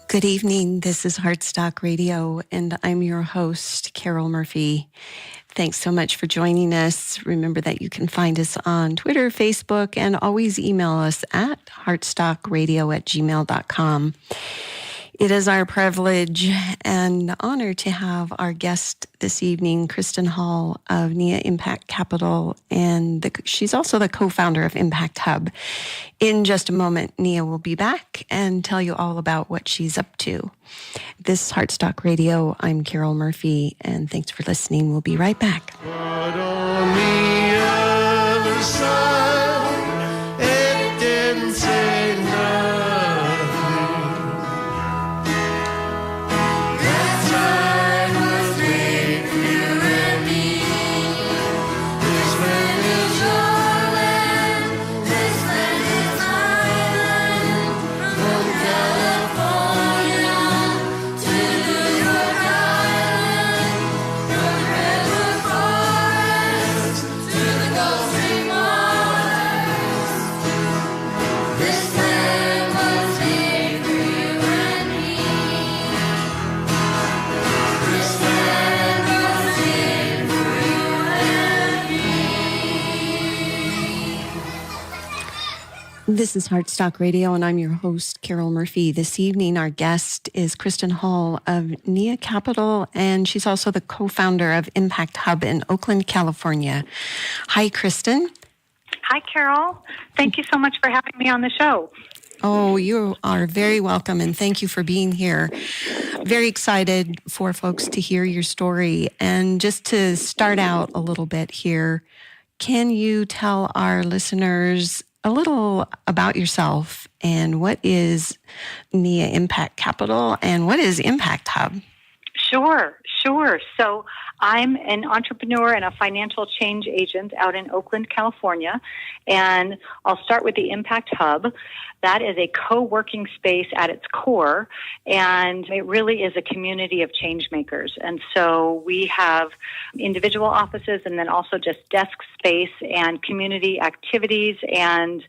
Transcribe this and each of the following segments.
Good evening. This is Heartstock Radio, and I'm your host, Carol Murphy. Thanks so much for joining us. Remember that you can find us on Twitter, Facebook, and always email us at heartstockradio@gmail.com. It is our privilege and honor to have our guest this evening, Kristin Hall of NIA Impact Capital, and she's also the co-founder of Impact Hub. In just a moment, Nia will be back and tell you all about what she's up to. This is Heartstock Radio. I'm Carol Murphy, and thanks for listening. We'll be right back. But on the other side, it didn't say nothing. That time was made for you and me. This land is your land. This land is my land. From California to New York Island, from the redwood forest to the Gulf Stream waters. This land was made for you and me. This land was made for you and me. This is Heartstock Radio, and I'm your host, Carol Murphy. This evening, our guest is Kristin Hall of NIA Capital, and she's also the co-founder of Impact Hub in Oakland, California. Hi, Kristin. Hi, Carol. Thank you so much for having me on the show. Oh, you are very welcome, and thank you for being here. Very excited for folks to hear your story. And just to start out a little bit here, can you tell our listeners a little about yourself and what is NIA Impact Capital and what is Impact Hub? Sure. So I'm an entrepreneur and a financial change agent out in Oakland, California. And I'll start with the Impact Hub. That is a co-working space at its core, and it really is a community of change makers. And so we have individual offices and then also just desk space and community activities and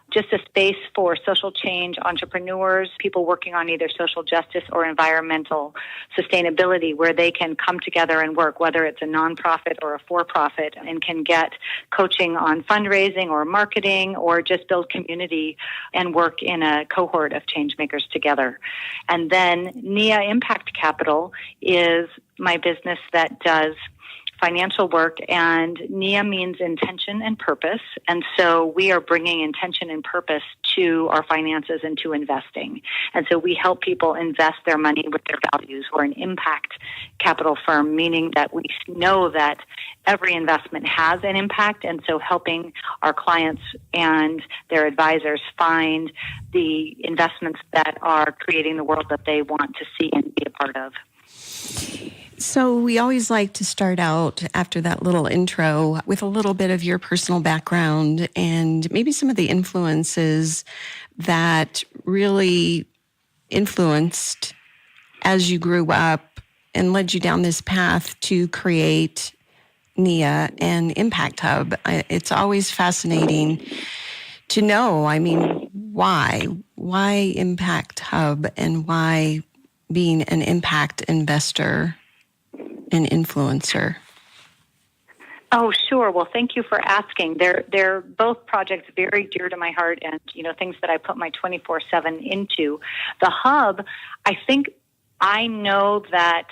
just a space for social change entrepreneurs, people working on either social justice or environmental sustainability, where they can come together and work, whether it's a nonprofit or a for-profit, and can get coaching on fundraising or marketing or just build community and work in a cohort of change makers together. And then NIA Impact Capital is my business that does financial work, and NIA means intention and purpose. And so we are bringing intention and purpose to our finances and to investing. And so we help people invest their money with their values. We're an impact capital firm, meaning that we know that every investment has an impact. And so helping our clients and their advisors find the investments that are creating the world that they want to see and be a part of. So we always like to start out after that little intro with a little bit of your personal background and maybe some of the influences that really influenced as you grew up and led you down this path to create NIA and Impact Hub. It's always fascinating to know, why Impact Hub and why being an impact investor an influencer? Oh, sure. Well, thank you for asking. They're both projects very dear to my heart and, things that I put my 24/7 into. The Hub, I think I know that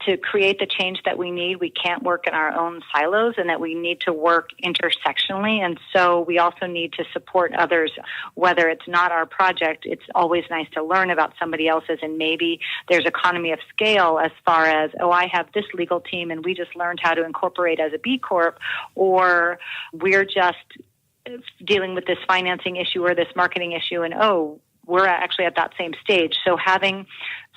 to create the change that we need, we can't work in our own silos and that we need to work intersectionally. And so we also need to support others, whether it's not our project. It's always nice to learn about somebody else's, and maybe there's economy of scale as far as, I have this legal team and we just learned how to incorporate as a B Corp, or we're just dealing with this financing issue or this marketing issue and, we're actually at that same stage. So having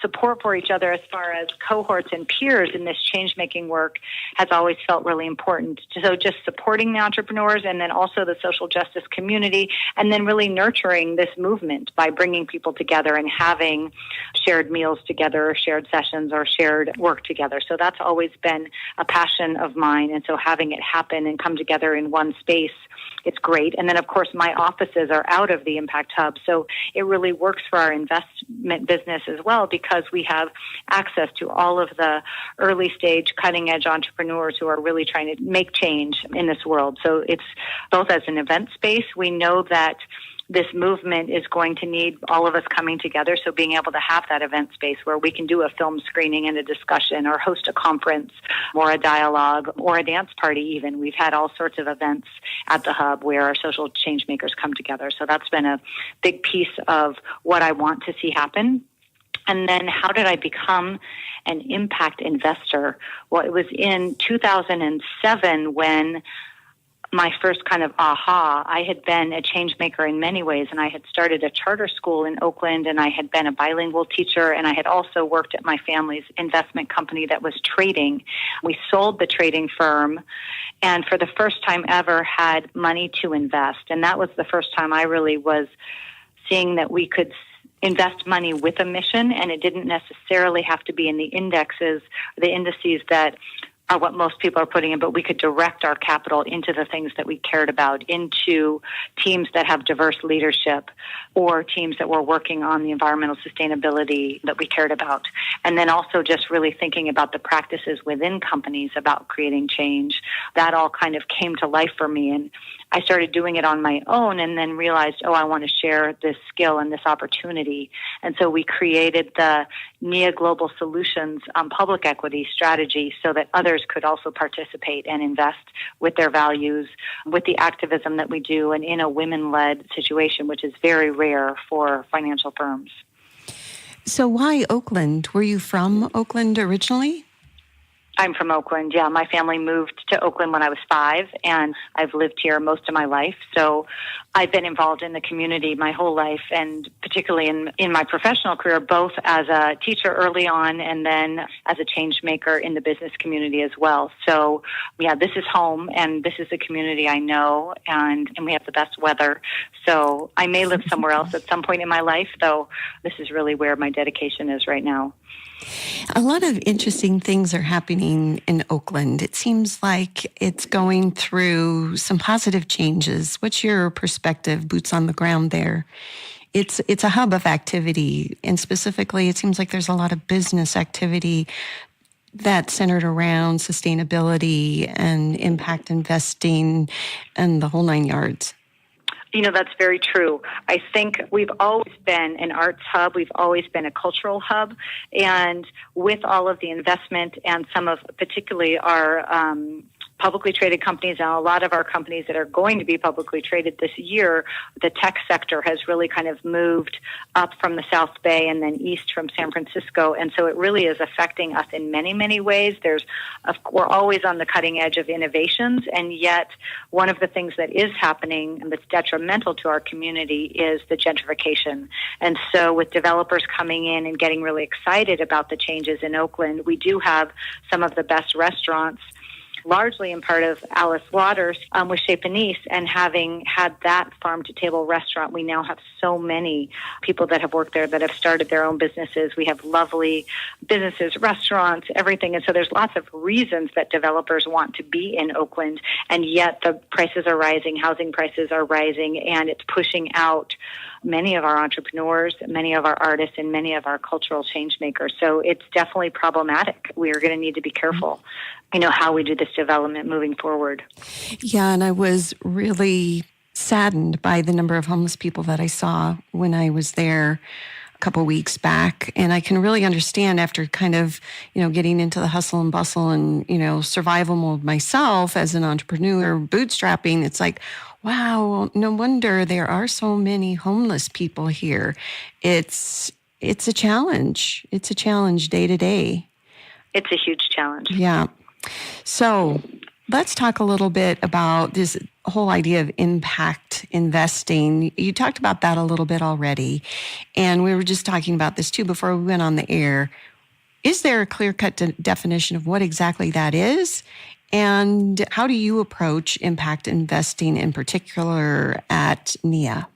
support for each other as far as cohorts and peers in this change-making work has always felt really important. So just supporting the entrepreneurs and then also the social justice community, and then really nurturing this movement by bringing people together and having shared meals together, or shared sessions, or shared work together. So that's always been a passion of mine. And so having it happen and come together in one space, it's great. And then, of course, my offices are out of the Impact Hub. So it really works for our investment business as well, because we have access to all of the early stage, cutting edge entrepreneurs who are really trying to make change in this world. So it's both as an event space. We know that this movement is going to need all of us coming together. So being able to have that event space where we can do a film screening and a discussion, or host a conference or a dialogue or a dance party even. We've had all sorts of events at the Hub where our social change makers come together. So that's been a big piece of what I want to see happen. And then how did I become an impact investor? Well, it was in 2007 when my first kind of aha. I had been a change maker in many ways, and I had started a charter school in Oakland, and I had been a bilingual teacher, and I had also worked at my family's investment company that was trading. We sold the trading firm, and for the first time ever had money to invest. And that was the first time I really was seeing that we could invest money with a mission, and it didn't necessarily have to be in the indices that are what most people are putting in, but we could direct our capital into the things that we cared about, into teams that have diverse leadership, or teams that were working on the environmental sustainability that we cared about. And then also just really thinking about the practices within companies about creating change. That all kind of came to life for me. And I started doing it on my own, and then realized, I want to share this skill and this opportunity. And so we created the NIA Global Solutions public equity strategy so that others could also participate and invest with their values, with the activism that we do, and in a women-led situation, which is very rare for financial firms. So why Oakland? Were you from Oakland originally? I'm from Oakland, yeah. My family moved to Oakland when I was 5, and I've lived here most of my life. So I've been involved in the community my whole life, and particularly in my professional career, both as a teacher early on and then as a change maker in the business community as well. So, yeah, this is home, and this is a community I know, and we have the best weather. So I may live somewhere else at some point in my life, though this is really where my dedication is right now. A lot of interesting things are happening in Oakland. It seems like it's going through some positive changes. What's your perspective, boots on the ground there? It's a hub of activity, and specifically it seems like there's a lot of business activity that's centered around sustainability and impact investing and the whole 9 yards. You know, that's very true. I think we've always been an arts hub. We've always been a cultural hub. And with all of the investment and some of particularly our publicly traded companies and a lot of our companies that are going to be publicly traded this year, the tech sector has really kind of moved up from the South Bay and then east from San Francisco. And so it really is affecting us in many, many ways. We're always on the cutting edge of innovations. And yet one of the things that is happening and that's detrimental to our community is the gentrification. And so with developers coming in and getting really excited about the changes in Oakland, we do have some of the best restaurants, largely in part of Alice Waters with Chez Panisse, and having had that farm-to-table restaurant, we now have so many people that have worked there that have started their own businesses. We have lovely businesses, restaurants, everything. And so there's lots of reasons that developers want to be in Oakland, and yet the prices are rising, housing prices are rising, and it's pushing out many of our entrepreneurs, many of our artists, and many of our cultural change makers. So it's definitely problematic. We are going to need to be careful, how we do this development moving forward. Yeah, and I was really saddened by the number of homeless people that I saw when I was there a couple weeks back. And I can really understand after kind of, getting into the hustle and bustle and, survival mode myself as an entrepreneur, bootstrapping, it's like, wow, no wonder there are so many homeless people here. It's a challenge. It's a challenge day to day. It's a huge challenge. Yeah. So Let's talk a little bit about this whole idea of impact investing. You talked about that a little bit already, and we were just talking about this too before we went on the air. Is there a clear-cut definition of what exactly that is? And how do you approach impact investing in particular at NIA?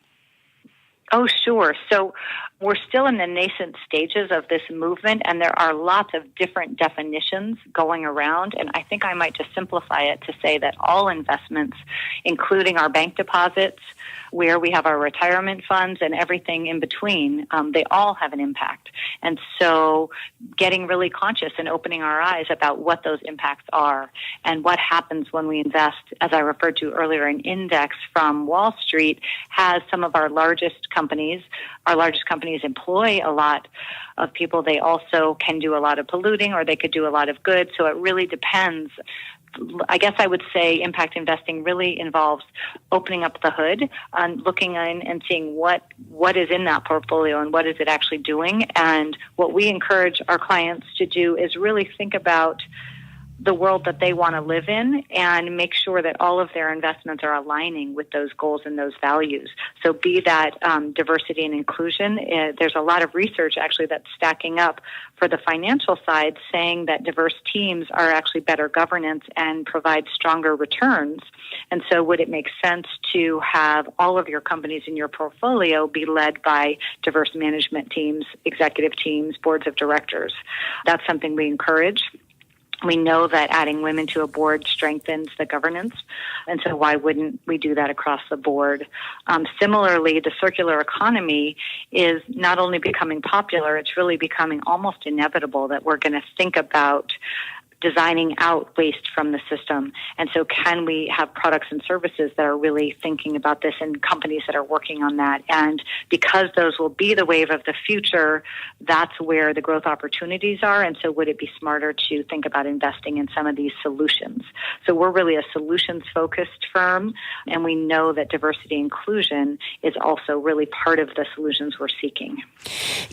Oh, sure. So we're still in the nascent stages of this movement, and there are lots of different definitions going around. And I think I might just simplify it to say that all investments, including our bank deposits, where we have our retirement funds and everything in between, they all have an impact. And so getting really conscious and opening our eyes about what those impacts are and what happens when we invest, as I referred to earlier, an index from Wall Street has some of our largest companies. Our largest companies employ a lot of people. They also can do a lot of polluting, or they could do a lot of good. So it really depends. I guess I would say impact investing really involves opening up the hood and looking in and seeing what is in that portfolio and what is it actually doing. And what we encourage our clients to do is really think about the world that they want to live in and make sure that all of their investments are aligning with those goals and those values. So be that diversity and inclusion. There's a lot of research actually that's stacking up for the financial side saying that diverse teams are actually better governance and provide stronger returns. And so would it make sense to have all of your companies in your portfolio be led by diverse management teams, executive teams, boards of directors? That's something we encourage. We know that adding women to a board strengthens the governance, and so why wouldn't we do that across the board? Similarly, the circular economy is not only becoming popular, it's really becoming almost inevitable that we're going to think about designing out waste from the system. And so can we have products and services that are really thinking about this and companies that are working on that? And because those will be the wave of the future, that's where the growth opportunities are. And so would it be smarter to think about investing in some of these solutions? So we're really a solutions-focused firm, and we know that diversity and inclusion is also really part of the solutions we're seeking.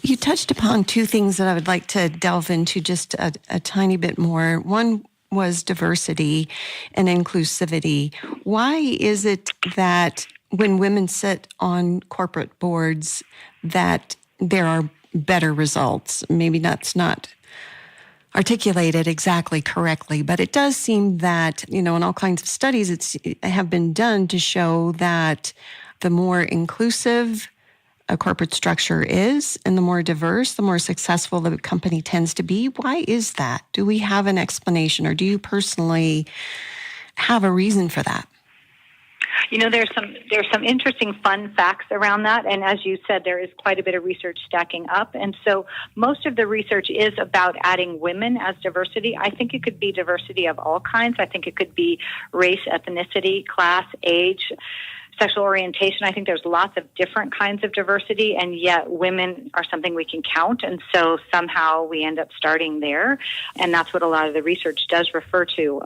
You touched upon two things that I would like to delve into just a tiny bit more. One was diversity and inclusivity. Why is it that when women sit on corporate boards that there are better results? Maybe that's not articulated exactly correctly, but it does seem that, in all kinds of studies have been done to show that the more inclusive a corporate structure is and the more diverse, the more successful the company tends to be. Why is that? Do we have an explanation, or do you personally have a reason for that? There's some interesting fun facts around that. And as you said, there is quite a bit of research stacking up. And so most of the research is about adding women as diversity. I think it could be diversity of all kinds. I think it could be race, ethnicity, class, age, sexual orientation. I think there's lots of different kinds of diversity, and yet women are something we can count. And so somehow we end up starting there. And that's what a lot of the research does refer to.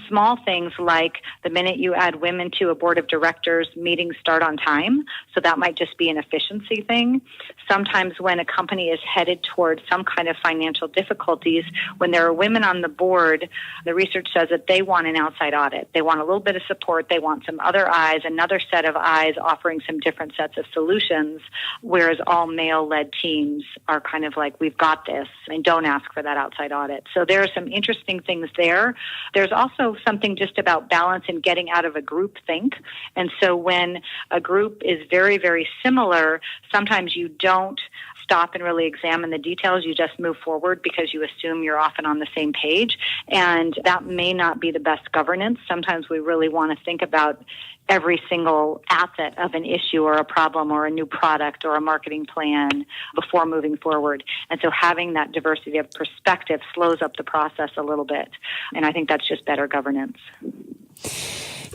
Small things like the minute you add women to a board of directors, meetings start on time. So that might just be an efficiency thing. Sometimes when a company is headed towards some kind of financial difficulties, when there are women on the board, the research says that they want an outside audit. They want a little bit of support. They want some other eyes, another set of eyes offering some different sets of solutions, whereas all male-led teams are kind of like, we've got this, and don't ask for that outside audit. So there are some interesting things there. There's also something just about balance and getting out of a group think. And so when a group is very, very similar, sometimes you don't stop and really examine the details. You just move forward because you assume you're often on the same page. And that may not be the best governance. Sometimes we really want to think about every single asset of an issue or a problem or a new product or a marketing plan before moving forward. And so having that diversity of perspective slows up the process a little bit. And I think that's just better governance.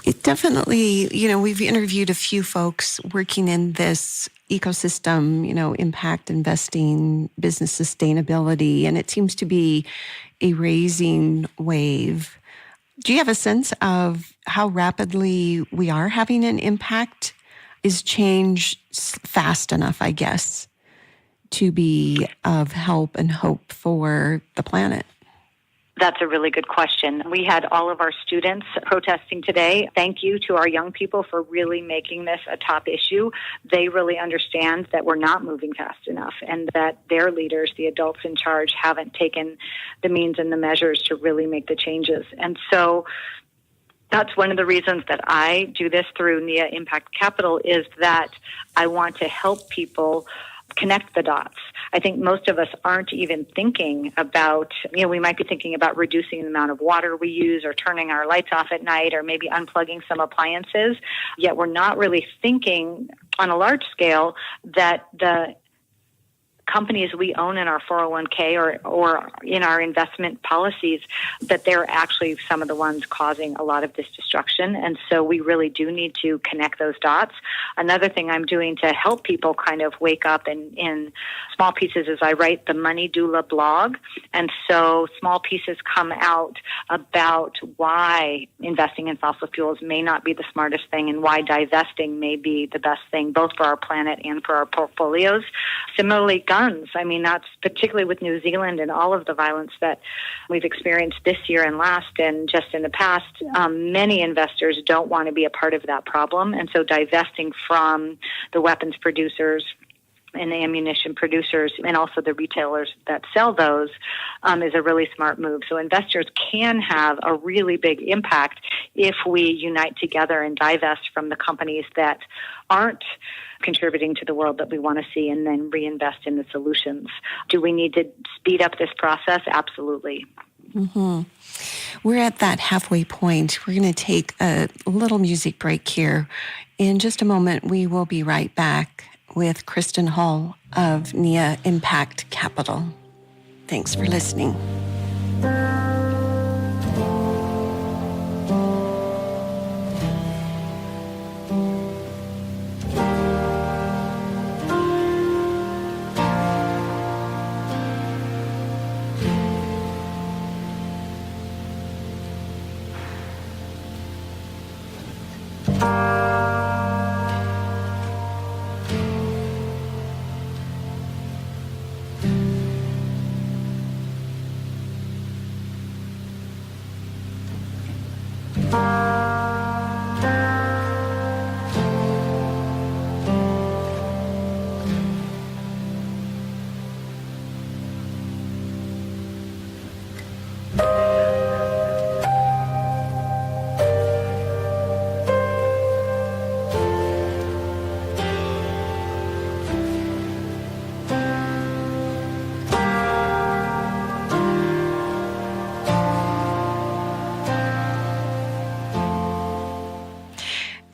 It definitely, we've interviewed a few folks working in this ecosystem, impact investing, business sustainability, and it seems to be a raising wave. Do you have a sense of how rapidly we are having an impact? Is change fast enough, I guess, to be of help and hope for the planet? That's a really good question. We had all of our students protesting today. Thank you to our young people for really making this a top issue. They really understand that we're not moving fast enough and that their leaders, the adults in charge, haven't taken the means and the measures to really make the changes. And so that's one of the reasons that I do this through NIA Impact Capital, is that I want to help people connect the dots. I think most of us aren't even thinking about, we might be thinking about reducing the amount of water we use or turning our lights off at night or maybe unplugging some appliances, yet we're not really thinking on a large scale that the companies we own in our 401k or in our investment policies, that they're actually some of the ones causing a lot of this destruction. And so we really do need to connect those dots. Another thing I'm doing to help people kind of wake up in small pieces is I write the Money Doula Blog. And so small pieces come out about why investing in fossil fuels may not be the smartest thing and why divesting may be the best thing, both for our planet and for our portfolios. Similarly, guns. I mean, that's particularly with New Zealand and all of the violence that we've experienced this year and last and just in the past. Many investors don't want to be a part of that problem. And so divesting from the weapons producers and the ammunition producers and also the retailers that sell those is a really smart move. So investors can have a really big impact if we unite together and divest from the companies that aren't contributing to the world that we want to see and then reinvest in the solutions. Do we need to speed up this process? Absolutely. Mm-hmm. We're at that halfway point. We're going to take a little music break here. In just a moment, we will be right back with Kristin Hall of NIA Impact Capital. Thanks for listening.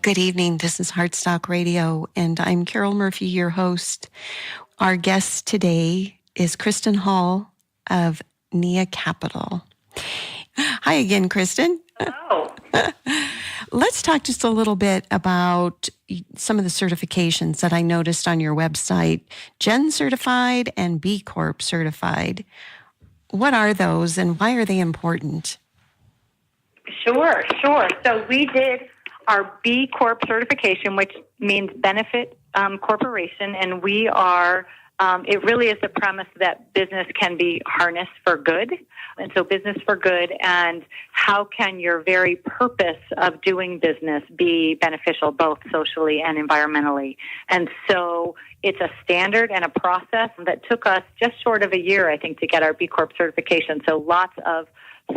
Good evening. This is Heartstock Radio, and I'm Carol Murphy, your host. Our guest today is Kristin Hall of NIA Capital. Hi again, Kristin. Hello. Let's talk just a little bit about some of the certifications that I noticed on your website. Gen Certified and B Corp Certified. What are those and why are they important? Sure. So we did our B Corp certification, which means benefit corporation, and we are, it really is the premise that business can be harnessed for good. And so business for good, and how can your very purpose of doing business be beneficial both socially and environmentally? And so it's a standard and a process that took us just short of a year, I think, to get our B Corp certification. So lots of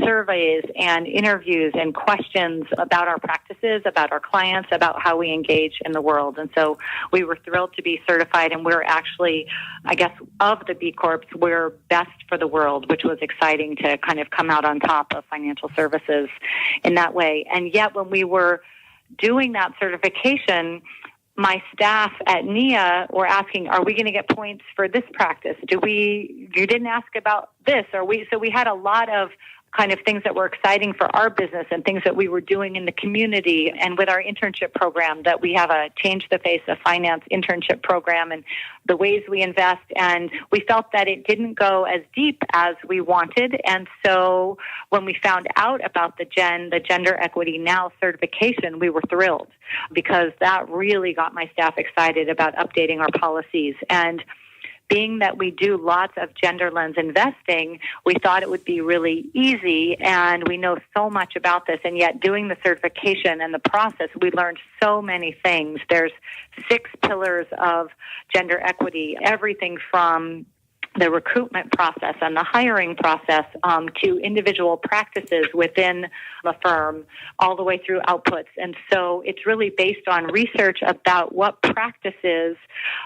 surveys and interviews and questions about our practices, about our clients, about how we engage in the world. And so we were thrilled to be certified, and we're actually, I guess, of the B Corps, we're best for the world, which was exciting to kind of come out on top of financial services in that way. And yet when we were doing that certification, my staff at NIA were asking, are we going to get points for this practice? You didn't ask about this. So we had a lot of kind of things that were exciting for our business and things that we were doing in the community and with our internship program, that we have a Change the Face of Finance internship program and the ways we invest. And we felt that it didn't go as deep as we wanted. And so when we found out about the Gender Equity Now certification, we were thrilled because that really got my staff excited about updating our policies. And being that we do lots of gender lens investing, we thought it would be really easy, and we know so much about this, and yet doing the certification and the process, we learned so many things. There's 6 pillars of gender equity, everything from the recruitment process and the hiring process to individual practices within the firm, all the way through outputs. And so it's really based on research about what practices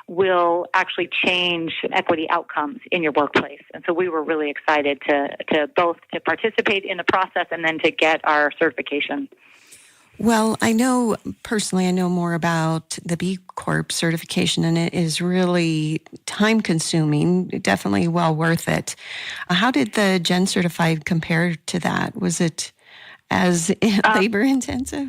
will actually change equity outcomes in your workplace. And so we were really excited to both to participate in the process and then to get our certification. Well, I know more about the B Corp certification, and it is really time consuming, definitely well worth it. How did the Gen Certified compare to that? Was it as labor intensive?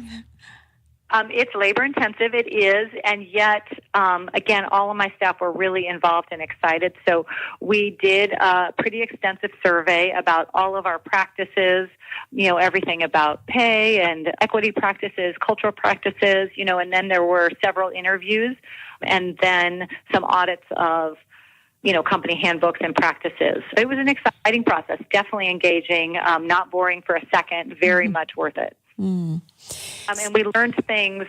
It's labor intensive, it is, and yet, again, all of my staff were really involved and excited. So we did a pretty extensive survey about all of our practices, everything about pay and equity practices, cultural practices, and then there were several interviews and then some audits of company handbooks and practices. It was an exciting process, definitely engaging, not boring for a second, very much worth it. And we learned things,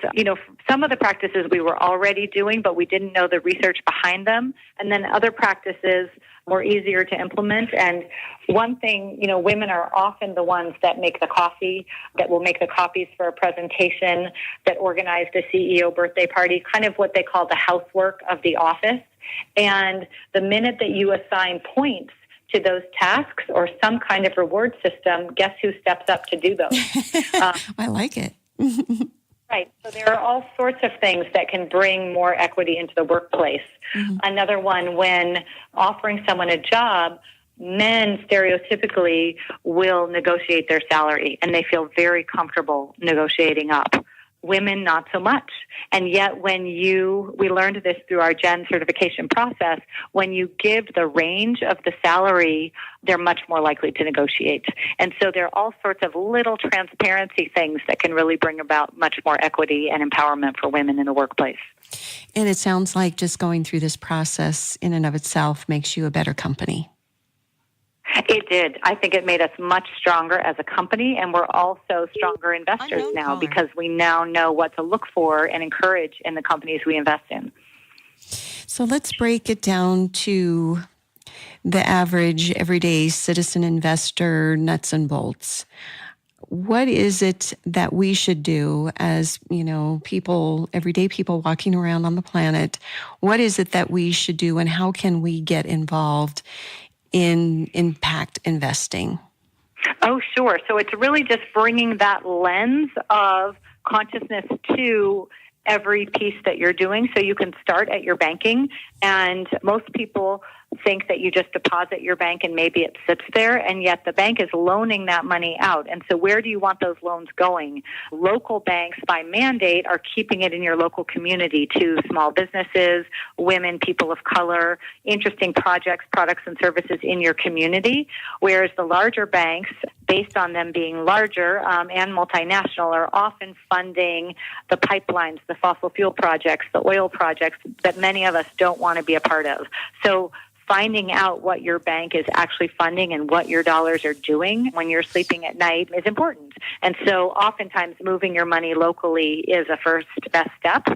some of the practices we were already doing, but we didn't know the research behind them. And then other practices were easier to implement. And one thing, women are often the ones that make the coffee, that will make the copies for a presentation, that organize the CEO birthday party, kind of what they call the housework of the office. And the minute that you assign points to those tasks or some kind of reward system, guess who steps up to do those? I like it. Right. So there are all sorts of things that can bring more equity into the workplace. Another one, when offering someone a job, men stereotypically will negotiate their salary, and they feel very comfortable negotiating up. Women, not so much. And yet we learned this through our Gen certification process, when you give the range of the salary, they're much more likely to negotiate. And so there are all sorts of little transparency things that can really bring about much more equity and empowerment for women in the workplace. And it sounds like just going through this process in and of itself makes you a better company. It did. I think it made us much stronger as a company, and we're also stronger investors now because we now know what to look for and encourage in the companies we invest in. So let's break it down to the average everyday citizen investor, nuts and bolts. What is it that we should do as, people, everyday people walking around on the planet? What is it that we should do, and how can we get involved in impact investing? Oh, sure. So it's really just bringing that lens of consciousness to every piece that you're doing. So you can start at your banking, and most people think that you just deposit your bank and maybe it sits there, and yet the bank is loaning that money out. And so where do you want those loans going? Local banks, by mandate, are keeping it in your local community to small businesses, women, people of color, interesting projects, products, and services in your community, whereas the larger banks, based on them being larger and multinational, are often funding the pipelines, the fossil fuel projects, the oil projects that many of us don't want to be a part of. So finding out what your bank is actually funding and what your dollars are doing when you're sleeping at night is important. And so oftentimes moving your money locally is a first best step.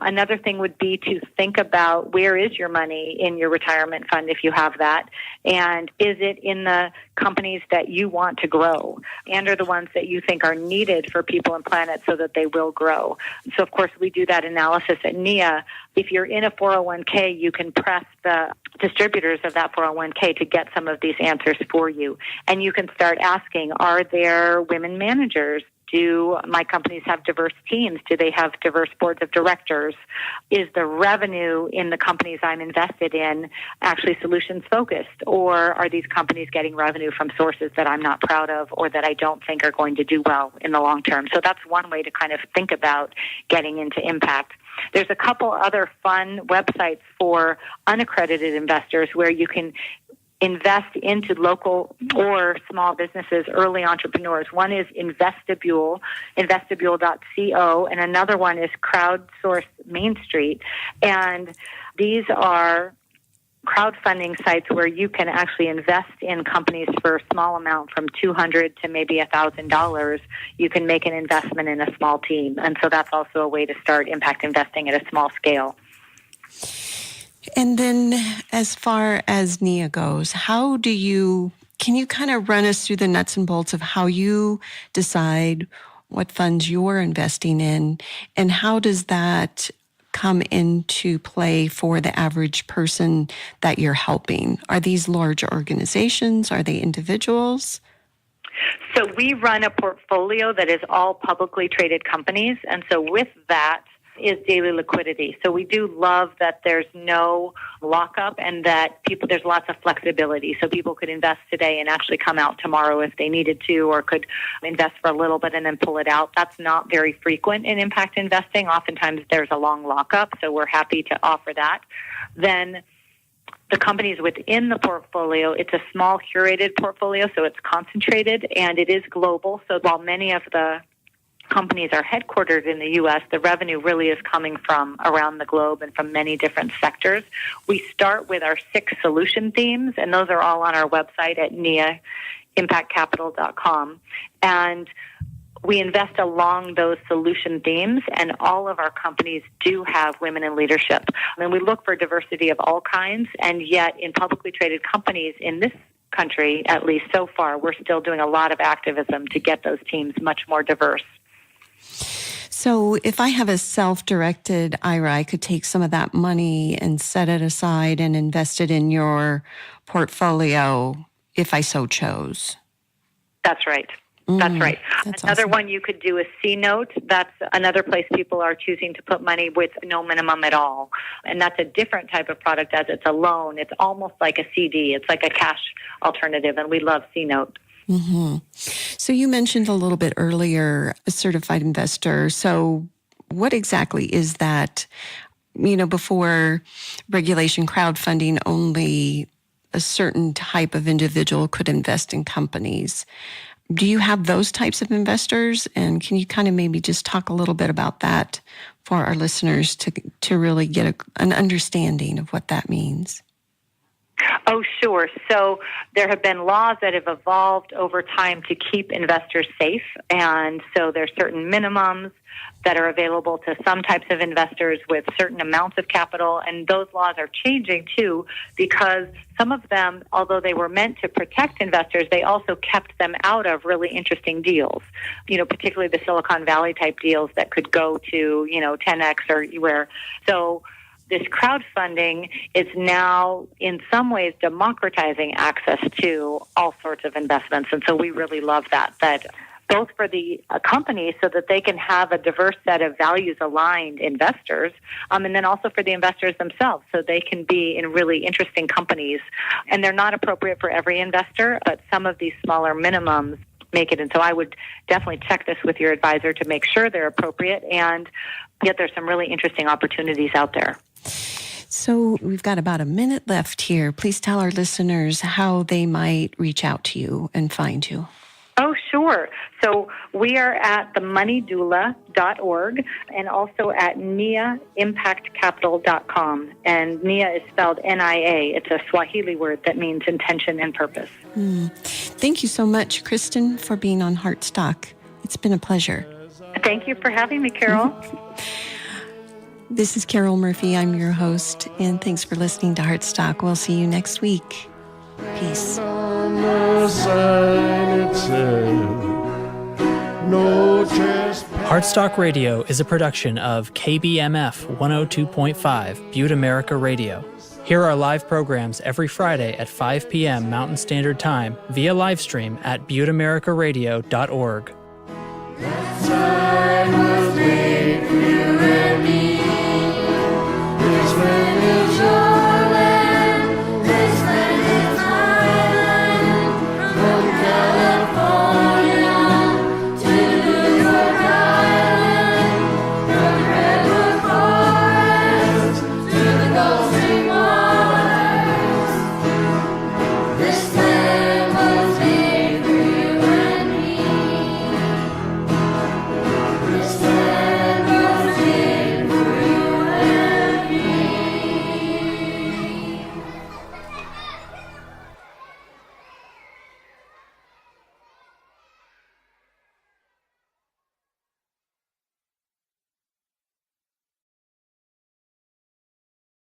Another thing would be to think about, where is your money in your retirement fund if you have that, and is it in the companies that you want to grow and are the ones that you think are needed for people and planet so that they will grow. So, of course, we do that analysis at NIA. If you're in a 401k, you can press the distributors of that 401k to get some of these answers for you. And you can start asking, are there women managers? Do my companies have diverse teams? Do they have diverse boards of directors? Is the revenue in the companies I'm invested in actually solutions focused? Or are these companies getting revenue from sources that I'm not proud of or that I don't think are going to do well in the long term? So that's one way to kind of think about getting into impact. There's a couple other fun websites for unaccredited investors where you can invest into local or small businesses, early entrepreneurs. One is Investibule, investibule.co, and another one is Crowdsource Main Street. And these are crowdfunding sites where you can actually invest in companies for a small amount, from $200 to maybe $1,000. You can make an investment in a small team. And so that's also a way to start impact investing at a small scale. And then as far as NIA goes, can you kind of run us through the nuts and bolts of how you decide what funds you're investing in, and how does that come into play for the average person that you're helping? Are these large organizations? Are they individuals? So we run a portfolio that is all publicly traded companies, and so with that is daily liquidity. So we do love that there's no lockup and that there's lots of flexibility. So people could invest today and actually come out tomorrow if they needed to, or could invest for a little bit and then pull it out. That's not very frequent in impact investing. Oftentimes there's a long lockup, so we're happy to offer that. Then the companies within the portfolio, it's a small curated portfolio, so it's concentrated and it is global. So while many of the companies are headquartered in the U.S., the revenue really is coming from around the globe and from many different sectors. We start with our 6 solution themes, and those are all on our website at niaimpactcapital.com. And we invest along those solution themes, and all of our companies do have women in leadership. And we look for diversity of all kinds, and yet in publicly traded companies in this country, at least so far, we're still doing a lot of activism to get those teams much more diverse. So if I have a self-directed IRA, I could take some of that money and set it aside and invest it in your portfolio if I so chose. That's right. That's right. That's Another awesome. one you could do is C-Note. That's another place people are choosing to put money with no minimum at all. And that's a different type of product as it's a loan. It's almost like a CD. It's like a cash alternative, and we love C-Note. Mm-hmm. So you mentioned a little bit earlier a certified investor. So what exactly is that? Before regulation, crowdfunding, only a certain type of individual could invest in companies. Do you have those types of investors? And can you kind of maybe just talk a little bit about that for our listeners to really get an understanding of what that means? Oh, sure. So there have been laws that have evolved over time to keep investors safe. And so there are certain minimums that are available to some types of investors with certain amounts of capital. And those laws are changing, too, because some of them, although they were meant to protect investors, they also kept them out of really interesting deals, particularly the Silicon Valley type deals that could go to, 10x or where. So this crowdfunding is now, in some ways, democratizing access to all sorts of investments. And so we really love that both for the companies so that they can have a diverse set of values-aligned investors, and then also for the investors themselves so they can be in really interesting companies. And they're not appropriate for every investor, but some of these smaller minimums make it. And so I would definitely check this with your advisor to make sure they're appropriate, and yet there's some really interesting opportunities out there. So we've got about a minute left here. Please tell our listeners how they might reach out to you and find you. Oh, sure. So we are at themoneydoula.org and also at niaimpactcapital.com. And NIA is spelled N-I-A. It's a Swahili word that means intention and purpose. Thank you so much, Kristin, for being on Heartstock. It's been a pleasure. Thank you for having me, Carol. This is Carol Murphy. I'm your host, and thanks for listening to Heartstock. We'll see you next week. Peace. Heartstock Radio is a production of KBMF 102.5 Butte America Radio. Hear our live programs every Friday at 5 p.m. Mountain Standard Time via livestream at butteamericaradio.org. Time was